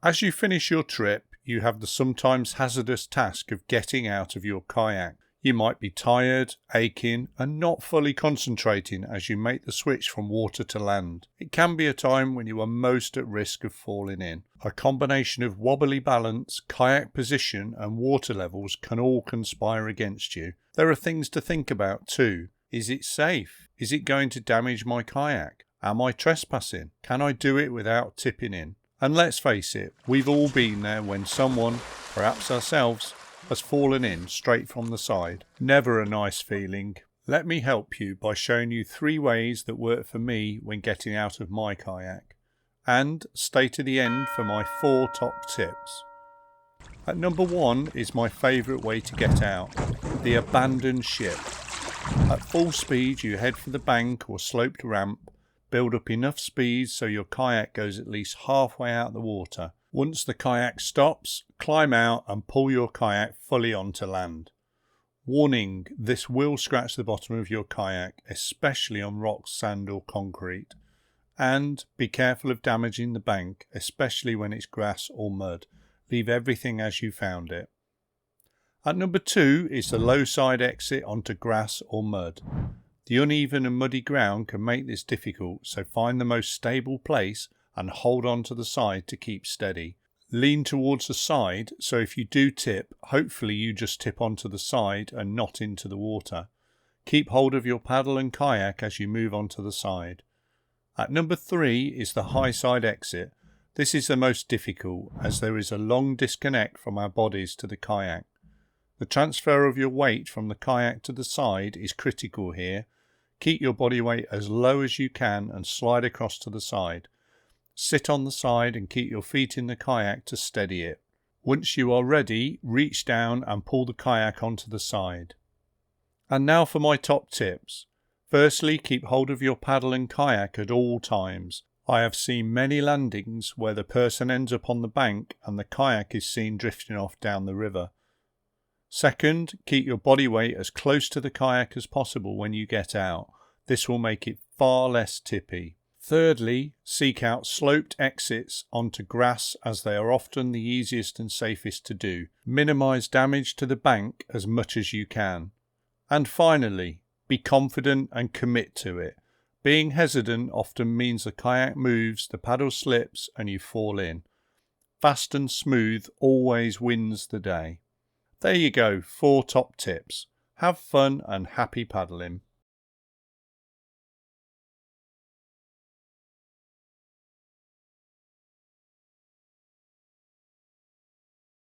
As you finish your trip, you have the sometimes hazardous task of getting out of your kayak. You might be tired, aching, and not fully concentrating as you make the switch from water to land. It can be a time when you are most at risk of falling in. A combination of wobbly balance, kayak position, and water levels can all conspire against you. There are things to think about too. Is it safe? Is it going to damage my kayak? Am I trespassing? Can I do it without tipping in? And let's face it, we've all been there when someone, perhaps ourselves, has fallen in straight from the side. Never a nice feeling. Let me help you by showing you 3 ways that work for me when getting out of my kayak. And stay to the end for my 4 top tips. At number 1 is my favourite way to get out, the abandoned ship. At full speed you head for the bank or sloped ramp, build up enough speed so your kayak goes at least halfway out the water. Once the kayak stops, climb out and pull your kayak fully onto land. Warning, this will scratch the bottom of your kayak, especially on rocks, sand or concrete. And be careful of damaging the bank, especially when it's grass or mud. Leave everything as you found it. At number 2 is the low side exit onto grass or mud. The uneven and muddy ground can make this difficult, so find the most stable place and hold on to the side to keep steady. Lean towards the side, so if you do tip, hopefully you just tip onto the side and not into the water. Keep hold of your paddle and kayak as you move onto the side. At number 3 is the high side exit. This is the most difficult as there is a long disconnect from our bodies to the kayak. The transfer of your weight from the kayak to the side is critical here. Keep your body weight as low as you can and slide across to the side. Sit on the side and keep your feet in the kayak to steady it. Once you are ready, reach down and pull the kayak onto the side. And now for my top tips. Firstly, keep hold of your paddle and kayak at all times. I have seen many landings where the person ends up on the bank and the kayak is seen drifting off down the river. Second, keep your body weight as close to the kayak as possible when you get out. This will make it far less tippy. Thirdly, seek out sloped exits onto grass as they are often the easiest and safest to do. Minimise damage to the bank as much as you can. And finally, be confident and commit to it. Being hesitant often means the kayak moves, the paddle slips and you fall in. Fast and smooth always wins the day. There you go, 4 top tips. Have fun and happy paddling.